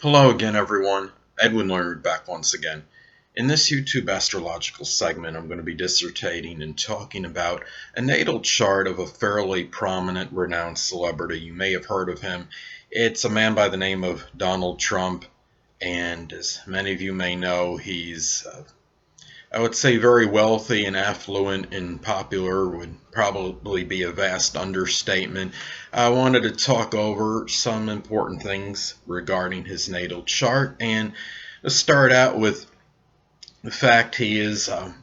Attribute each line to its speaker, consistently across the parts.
Speaker 1: Hello again, everyone. Edwin Leonard back once again. In this YouTube astrological segment, I'm going to be dissertating and talking about a natal chart of a fairly prominent, renowned celebrity. You may have heard of him. It's a man by the name of Donald Trump, and as many of you may know, he's I would say very wealthy and affluent and popular would probably be a vast understatement. I wanted to talk over some important things regarding his natal chart, and to start out with the fact he has a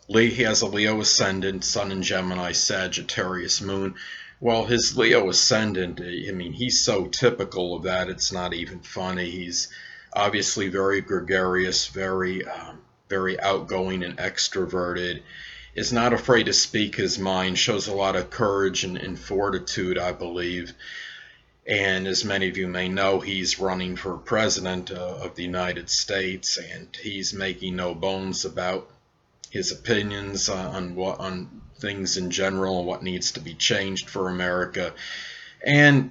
Speaker 1: Leo ascendant, Sun in Gemini, Sagittarius moon. Well, his Leo ascendant, I mean, he's so typical of that, it's not even funny. He's obviously very gregarious, very outgoing and extroverted, is not afraid to speak his mind, shows a lot of courage and fortitude, I believe. And as many of you may know, he's running for president of the United States, and he's making no bones about his opinions on things in general and what needs to be changed for America. And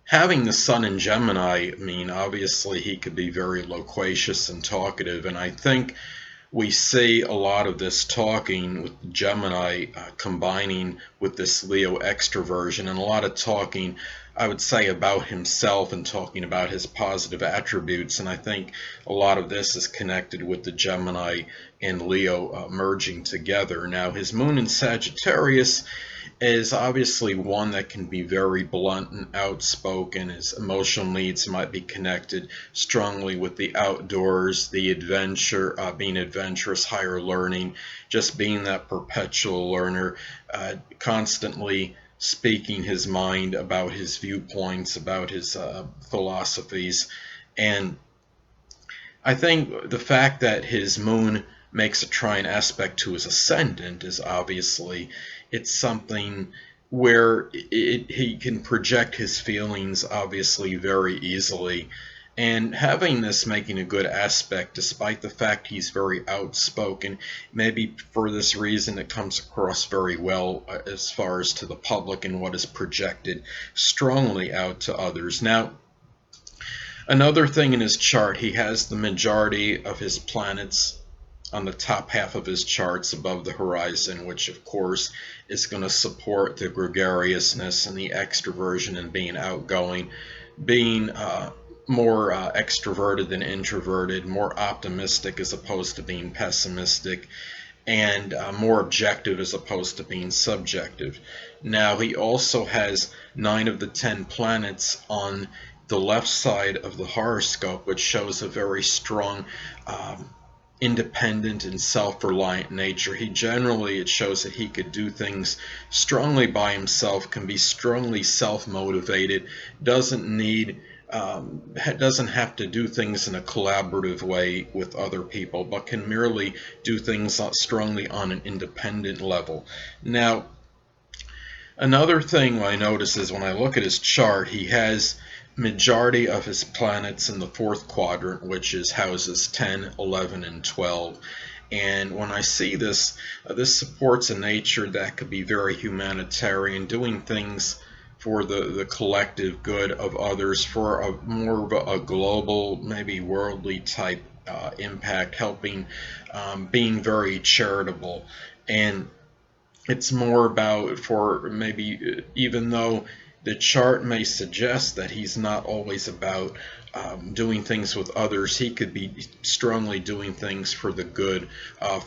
Speaker 1: having the Sun in Gemini, I mean, obviously he could be very loquacious and talkative, and I think we see a lot of this talking with Gemini combining with this Leo extroversion, and a lot of talking, I would say, about himself and talking about his positive attributes. And I think a lot of this is connected with the Gemini and Leo merging together. Now, his moon in Sagittarius is obviously one that can be very blunt and outspoken. His emotional needs might be connected strongly with the outdoors, the adventure, being adventurous, higher learning, just being that perpetual learner, constantly speaking his mind about his viewpoints, about his philosophies. And I think the fact that his moon makes a trine aspect to his ascendant is obviously it's something where he can project his feelings obviously very easily. And having this making a good aspect, despite the fact he's very outspoken, maybe for this reason it comes across very well as far as to the public and what is projected strongly out to others. Now, another thing in his chart, he has the majority of his planets on the top half of his charts above the horizon, which of course is going to support the gregariousness and the extroversion and being outgoing, being more extroverted than introverted, more optimistic as opposed to being pessimistic, and more objective as opposed to being subjective. Now, he also has 9 of the 10 planets on the left side of the horoscope, which shows a very strong independent and self-reliant nature. It shows that he could do things strongly by himself, can be strongly self-motivated, doesn't have to do things in a collaborative way with other people, but can merely do things strongly on an independent level. Now, another thing I notice is when I look at his chart, he has majority of his planets in the 4th quadrant, which is houses 10, 11, and 12. And when I see this, this supports a nature that could be very humanitarian, doing things for the collective good of others, for a more of a global, maybe worldly type impact, helping, being very charitable. And it's more about, for maybe, even though the chart may suggest that he's not always about doing things with others, he could be strongly doing things for the good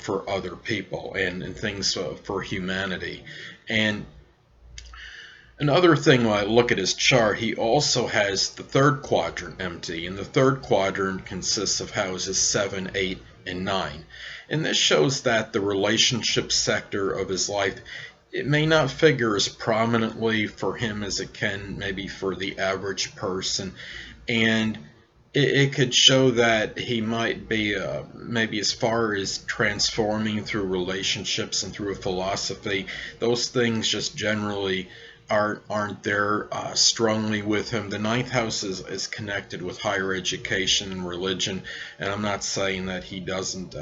Speaker 1: for other people and things for humanity. And another thing, when I look at his chart, he also has the 3rd quadrant empty, and the 3rd quadrant consists of houses 7, 8, and 9. And this shows that the relationship sector of his life, it may not figure as prominently for him as it can maybe for the average person, and it could show that he might be maybe, as far as transforming through relationships and through a philosophy, those things just generally aren't there strongly with him. The ninth house is connected with higher education and religion, and I'm not saying that he doesn't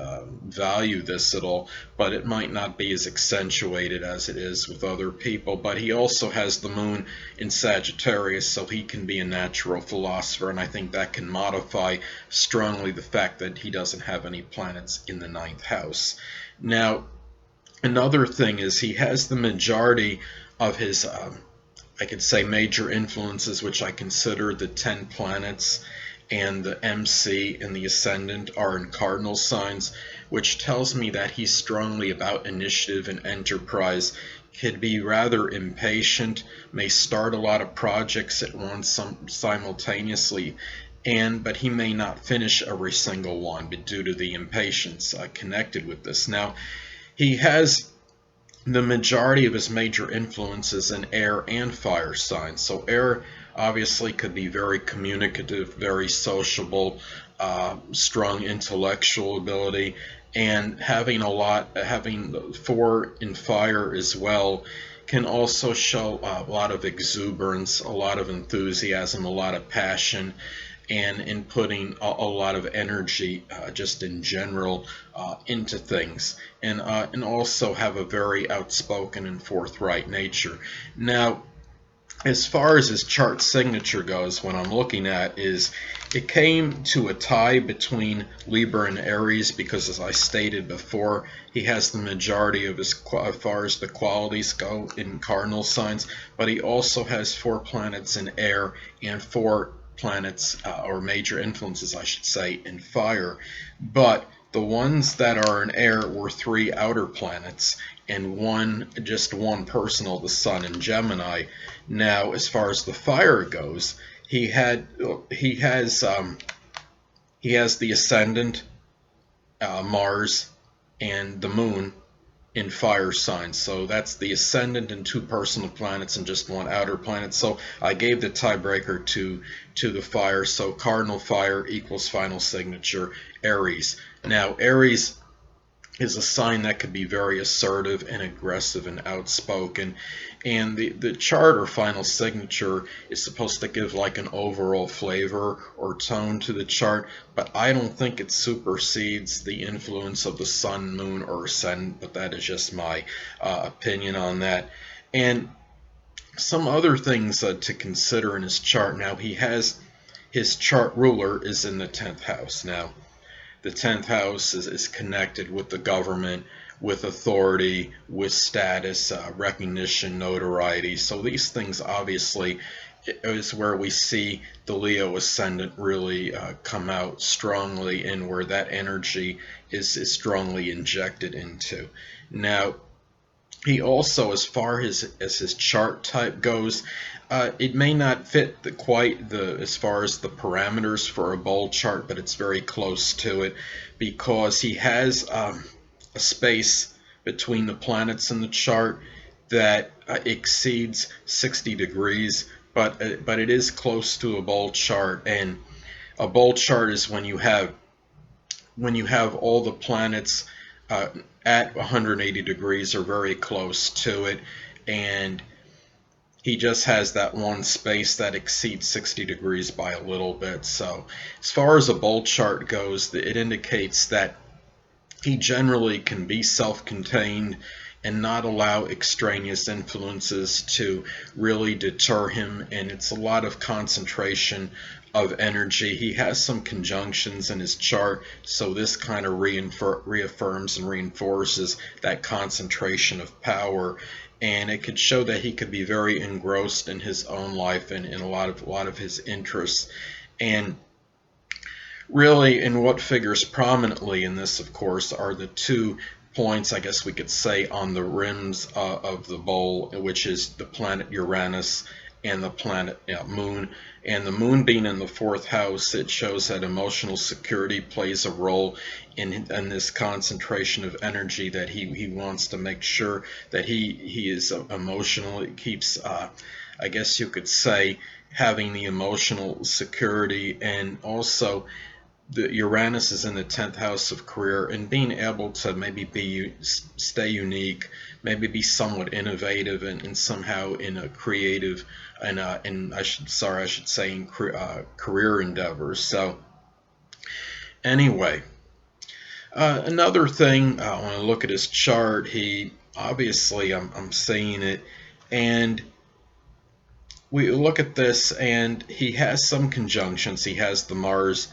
Speaker 1: value this at all, but it might not be as accentuated as it is with other people. But he also has the moon in Sagittarius, so he can be a natural philosopher, and I think that can modify strongly the fact that he doesn't have any planets in the ninth house. Now, another thing is he has the majority of his, I could say, major influences, which I consider the 10 planets and the MC and the ascendant, are in cardinal signs, which tells me that he's strongly about initiative and enterprise, could be rather impatient, may start a lot of projects at once simultaneously, but he may not finish every single one, but due to the impatience connected with this. Now, he has the majority of his major influences in air and fire signs. So air obviously could be very communicative, very sociable, strong intellectual ability, and having 4 in fire as well can also show a lot of exuberance, a lot of enthusiasm, a lot of passion, and in putting a lot of energy just in general into things, and also have a very outspoken and forthright nature. Now, as far as his chart signature goes, what I'm looking at is it came to a tie between Libra and Aries because, as I stated before, he has the majority of his, as far as the qualities go, in cardinal signs, but he also has 4 planets in air and 4 planets, or major influences, I should say, in fire. But the ones that are in air were 3 outer planets and just one personal, the Sun in Gemini. Now, as far as the fire goes, he has the ascendant, Mars, and the moon in fire signs. So that's the ascendant and 2 personal planets and just 1 outer planet. So I gave the tiebreaker to the fire. So cardinal fire equals final signature Aries. Now, Aries is a sign that could be very assertive and aggressive and outspoken, and the chart or final signature is supposed to give like an overall flavor or tone to the chart, but I don't think it supersedes the influence of the sun, moon, or ascendant, but that is just my opinion on that. And some other things to consider in his chart. Now, he has his chart ruler is in the 10th house. Now, the 10th house is connected with the government, with authority, with status, recognition, notoriety. So these things obviously is where we see the Leo ascendant really come out strongly, and where that energy is strongly injected into. Now, he also, as far as his chart type goes, it may not fit as far as the parameters for a bowl chart, but it's very close to it, because he has a space between the planets in the chart that exceeds 60 degrees, but it is close to a bowl chart. And a bowl chart is when you have all the planets at 180 degrees or very close to it, and he just has that one space that exceeds 60 degrees by a little bit. So as far as a bowl chart goes, it indicates that he generally can be self-contained and not allow extraneous influences to really deter him, and it's a lot of concentration of energy. He has some conjunctions in his chart, so this kind of reaffirms and reinforces that concentration of power, and it could show that he could be very engrossed in his own life and in a lot of his interests. And really, and what figures prominently in this, of course, are the 2 points, I guess we could say, on the rims of the bowl, which is the planet Uranus and the planet Moon. And the Moon being in the 4th house, it shows that emotional security plays a role in this concentration of energy, that he wants to make sure that he is emotional. It keeps, I guess you could say, having the emotional security, and also the Uranus is in the 10th house of career, and being able to maybe stay unique, maybe be somewhat innovative and somehow in a creative and I should say in career endeavors. So anyway, another thing, when I look at his chart, he obviously I'm seeing it, and we look at this, and he has some conjunctions. He has the Mars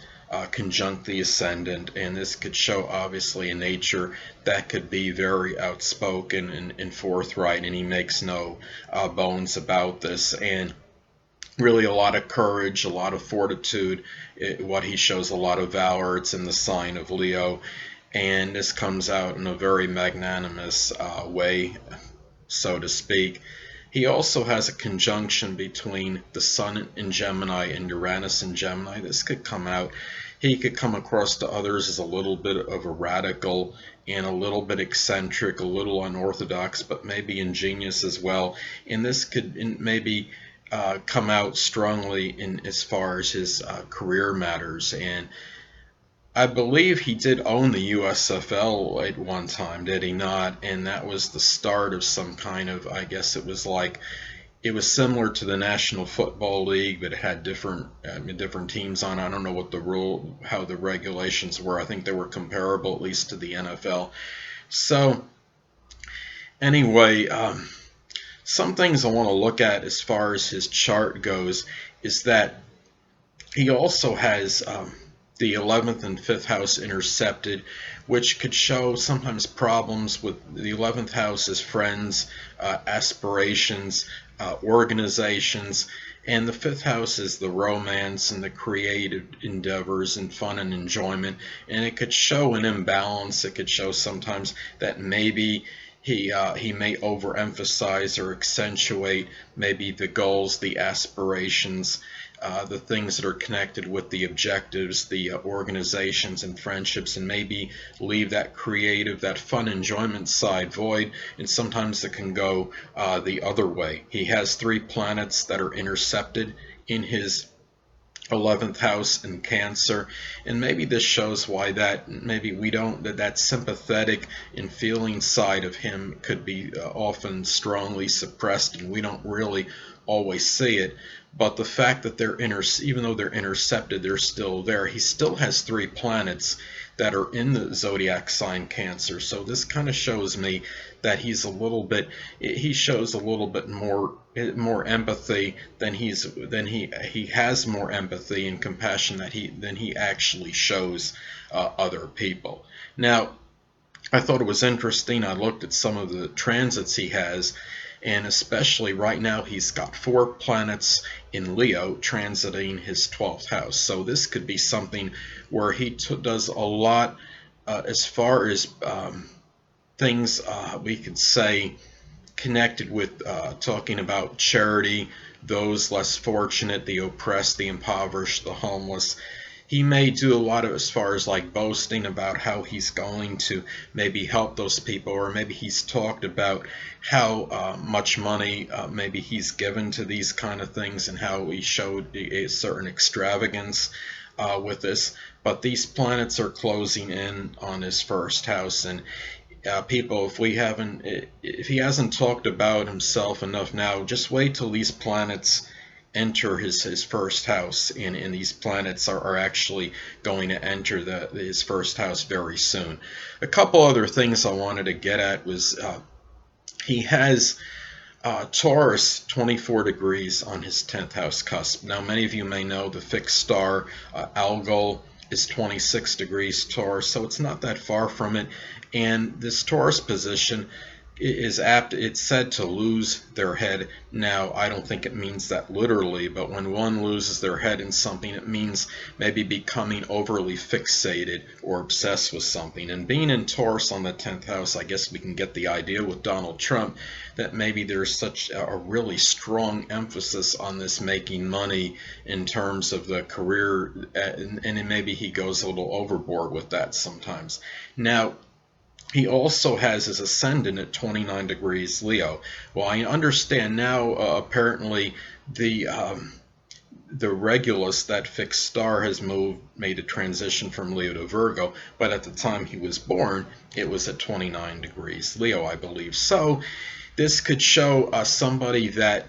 Speaker 1: conjunct the ascendant, and this could show obviously a nature that could be very outspoken and forthright, and he makes no bones about this. And really a lot of courage, a lot of fortitude. What he shows a lot of valor. It's in the sign of Leo, and this comes out in a very magnanimous way, so to speak. He also has a conjunction between the Sun in Gemini and Uranus in Gemini. This could come out. He could come across to others as a little bit of a radical and a little bit eccentric, a little unorthodox, but maybe ingenious as well. And this could maybe come out strongly in as far as his career matters. And I believe he did own the USFL at one time, did he not? And that was the start of some kind of, I guess it was like, it was similar to the National Football League, but it had different teams on. I don't know what how the regulations were. I think they were comparable, at least to the NFL. So anyway, some things I want to look at as far as his chart goes is that he also has the 11th and 5th house intercepted, which could show sometimes problems with the 11th house as friends, aspirations, organizations, and the 5th house is the romance and the creative endeavors and fun and enjoyment. And it could show an imbalance. It could show sometimes that maybe he may overemphasize or accentuate maybe the goals, the aspirations, the things that are connected with the objectives, the organizations and friendships, and maybe leave that creative, that fun enjoyment side void, and sometimes it can go the other way. He has 3 planets that are intercepted in his 11th house in Cancer, and maybe this shows why that maybe we don't that sympathetic and feeling side of him could be often strongly suppressed, and we don't really always see it. But the fact that even though they're intercepted, they're still there. He still has 3 planets that are in the zodiac sign Cancer. So this kind of shows me that he shows a little bit more empathy than he has more empathy and compassion than he actually shows other people. Now, I thought it was interesting. I looked at some of the transits he has, and especially right now he's got 4 planets in Leo transiting his 12th house. So this could be something where he does a lot as far as things we could say connected with talking about charity, those less fortunate, the oppressed, the impoverished, the homeless. He may do a lot of as far as like boasting about how he's going to maybe help those people, or maybe he's talked about how much money maybe he's given to these kind of things, and how he showed a certain extravagance with this. But these planets are closing in on his first house, and people, if he hasn't talked about himself enough now, just wait till these planets enter his first house, and these planets are actually going to enter his first house very soon. A couple other things I wanted to get at was he has Taurus 24 degrees on his 10th house cusp. Now, many of you may know the fixed star Algol is 26 degrees Taurus, so it's not that far from it. And this Taurus position is apt, it's said, to lose their head. Now, I don't think it means that literally, but when one loses their head in something, it means maybe becoming overly fixated or obsessed with something. And being in Taurus on the 10th house, I guess we can get the idea with Donald Trump that maybe there's such a really strong emphasis on this making money in terms of the career, and maybe he goes a little overboard with that sometimes. Now, he also has his ascendant at 29 degrees Leo. Well, I understand now apparently the the Regulus, that fixed star, has made a transition from Leo to Virgo, but at the time he was born, it was at 29 degrees Leo, I believe. So this could show somebody that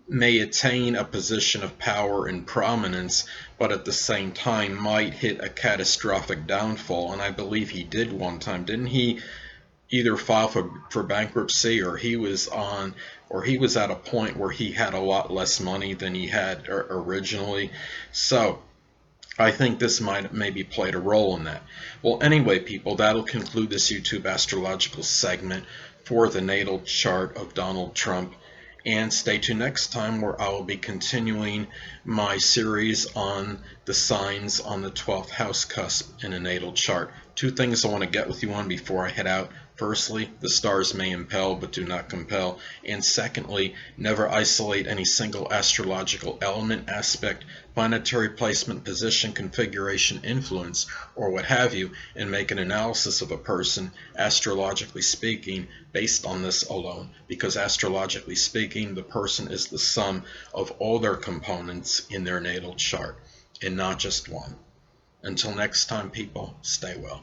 Speaker 1: may attain a position of power and prominence, but at the same time might hit a catastrophic downfall. And I believe he did one time. Didn't he either file for bankruptcy, or he was at a point where he had a lot less money than he had originally? So I think this might maybe played a role in that. Well, anyway, people, that'll conclude this YouTube astrological segment for the natal chart of Donald Trump. And stay tuned next time, where I will be continuing my series on the signs on the 12th house cusp in a natal chart. Two things I want to get with you on before I head out. Firstly, the stars may impel but do not compel. And secondly, never isolate any single astrological element, aspect, planetary placement, position, configuration, influence, or what have you, and make an analysis of a person, astrologically speaking, based on this alone. Because astrologically speaking, the person is the sum of all their components in their natal chart, and not just one. Until next time, people, stay well.